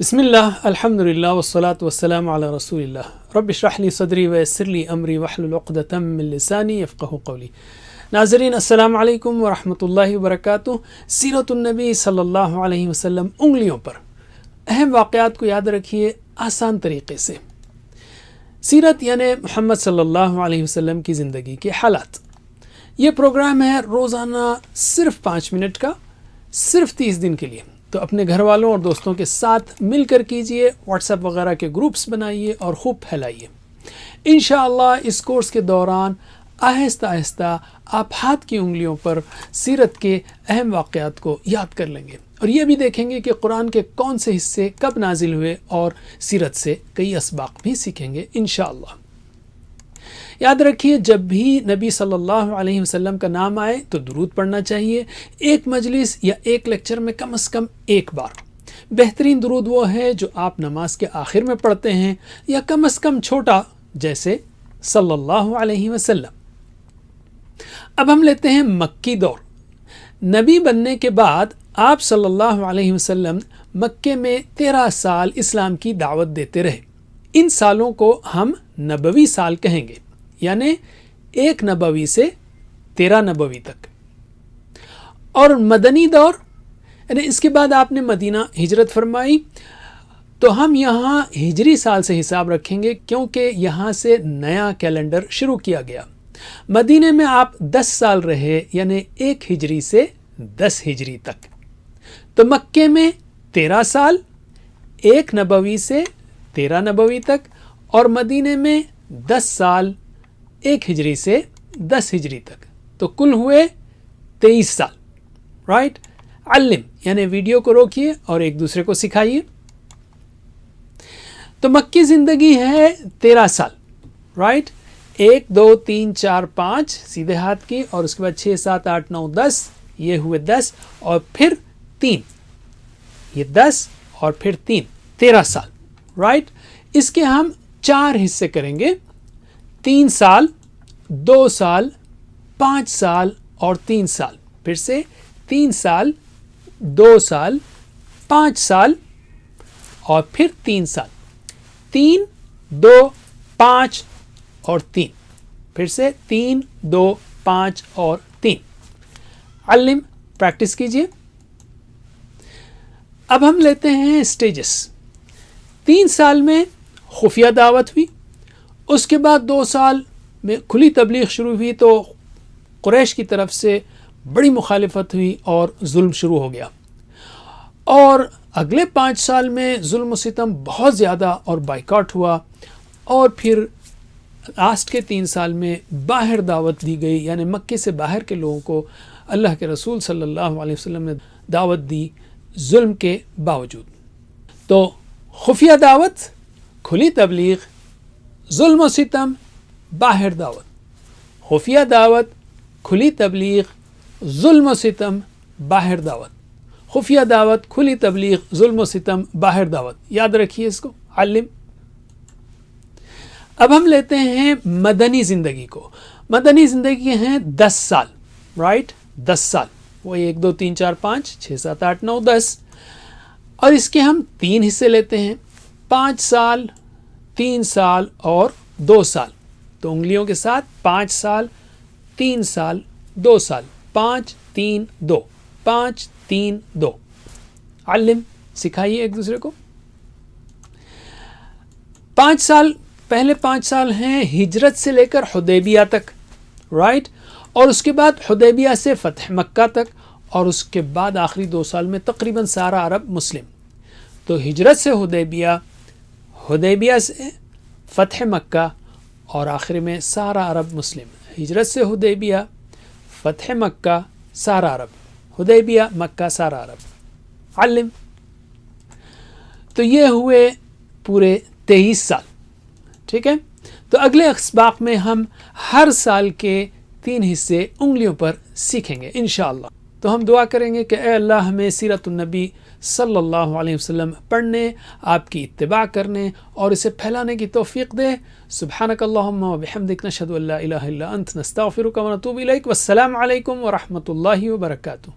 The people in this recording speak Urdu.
بسم اللہ الحمدللہ والصلاة والسلام علی رسول اللہ رب اشرح لی صدری ویسر لی امری واحلل عقدۃ من لسانی یفقہوا قولی۔ ناظرین السلام علیکم ورحمۃ اللہ وبرکاتہ۔ سیرت النبی صلی اللہ علیہ وسلم انگلیوں پر اہم واقعات کو یاد رکھیے آسان طریقے سے۔ سیرت یعنی محمد صلی اللہ علیہ وسلم کی زندگی کے حالات۔ یہ پروگرام ہے روزانہ صرف 5 منٹ کا، صرف 30 دن کے لیے۔ تو اپنے گھر والوں اور دوستوں کے ساتھ مل کر کیجئے، واٹس ایپ وغیرہ کے گروپس بنائیے اور خوب پھیلائیے۔ انشاءاللہ اس کورس کے دوران آہستہ آہستہ آپ ہاتھ کی انگلیوں پر سیرت کے اہم واقعات کو یاد کر لیں گے، اور یہ بھی دیکھیں گے کہ قرآن کے کون سے حصے کب نازل ہوئے، اور سیرت سے کئی اسباق بھی سیکھیں گے انشاءاللہ۔ یاد رکھیے، جب بھی نبی صلی اللہ علیہ وسلم کا نام آئے تو درود پڑھنا چاہیے، ایک مجلس یا ایک لیکچر میں کم از کم ایک بار۔ بہترین درود وہ ہے جو آپ نماز کے آخر میں پڑھتے ہیں، یا کم از کم چھوٹا، جیسے صلی اللہ علیہ وسلم۔ اب ہم لیتے ہیں مکی دور۔ نبی بننے کے بعد آپ صلی اللہ علیہ وسلم مکے میں 13 سال اسلام کی دعوت دیتے رہے۔ ان سالوں کو ہم نبوی سال کہیں گے، یعنی 1 نبوی سے 13 نبوی تک۔ اور مدنی دور، یعنی اس کے بعد آپ نے مدینہ ہجرت فرمائی، تو ہم یہاں ہجری سال سے حساب رکھیں گے، کیونکہ یہاں سے نیا کیلنڈر شروع کیا گیا۔ مدینہ میں آپ 10 سال رہے، یعنی 1 ہجری سے 10 ہجری تک۔ تو مکے میں 13 سال، 1 نبوی سے 13 نبوی تک، اور مدینہ میں 10 سال، 1 ہجری سے 10 ہجری تک، تو کل ہوئے 23 سال۔ رائٹ؟ علم یعنی ویڈیو کو روکیے اور ایک دوسرے کو سکھائیے۔ تو مکی زندگی ہے 13 سال۔ رائٹ؟ 1 2 3 4 5 سیدھے ہاتھ کی، اور اس کے بعد 6 7 8 9 10، یہ ہوئے 10، اور پھر 3، یہ 10 اور پھر 3، 13 سال۔ رائٹ؟ اس کے ہم 4 حصے کریں گے، 3 سال، 2 سال، 5 سال اور 3 سال۔ پھر سے 3 سال، 2 سال، 5 سال اور پھر 3 سال۔ 3 2 5 اور 3، پھر سے 3 2 5 اور 3۔ علم، پریکٹس کیجئے۔ اب ہم لیتے ہیں سٹیجز۔ 3 سال میں خفیہ دعوت ہوئی، اس کے بعد 2 سال میں کھلی تبلیغ شروع ہوئی، تو قریش کی طرف سے بڑی مخالفت ہوئی اور ظلم شروع ہو گیا۔ اور اگلے 5 سال میں ظلم و ستم بہت زیادہ اور بائیکاٹ ہوا، اور پھر لاسٹ کے 3 سال میں باہر دعوت دی گئی، یعنی مکے سے باہر کے لوگوں کو اللہ کے رسول صلی اللہ علیہ وسلم نے دعوت دی ظلم کے باوجود۔ تو خفیہ دعوت، کھلی تبلیغ، ظلم و ستم، باہر دعوت۔ خفیہ دعوت، کھلی تبلیغ، ظلم و ستم، باہر دعوت۔ خفیہ دعوت، کھلی تبلیغ، ظلم و ستم، باہر دعوت۔ یاد رکھیے اس کو، علم۔ اب ہم لیتے ہیں مدنی زندگی کو۔ مدنی زندگی ہیں 10 سال۔ رائٹ؟ 10 سال، وہ 1 2 3 4 5 6 7 8 9 10۔ اور اس کے ہم 3 حصے لیتے ہیں، 5 سال، 3 سال اور 2 سال۔ تو انگلیوں کے ساتھ 5 سال، 3 سال، 2 سال، 5 3 2، 5 3 2۔ علم، سکھائیے ایک دوسرے کو۔ 5 سال، پہلے 5 سال ہیں ہجرت سے لے کر حدیبیہ تک۔ رائٹ؟ اور اس کے بعد حدیبیہ سے فتح مکہ تک، اور اس کے بعد آخری 2 سال میں تقریباً سارا عرب مسلم۔ تو ہجرت سے حدیبیہ، حدیبیہ سے فتح مکہ، اور آخر میں سارا عرب مسلم۔ ہجرت سے حدیبیہ، فتح مکہ، سارا عرب، حدیبیہ، مکہ، سارا عرب۔ علم۔ تو یہ ہوئے پورے 23 سال۔ ٹھیک ہے؟ تو اگلے اسباق میں ہم ہر سال کے 3 حصے انگلیوں پر سیکھیں گے انشاءاللہ۔ تو ہم دعا کریں گے کہ اے اللہ ہمیں سیرت النبی صلی اللہ علیہ وسلم پڑھنے، آپ کی اتباع کرنے اور اسے پھیلانے کی توفیق دے۔ سبحانک اللہم و بحمدک، نشہد ان لا الہ الا انت، نستغفرک و نتوب الیک۔ والسلام علیکم ورحمۃ اللہ وبرکاتہ۔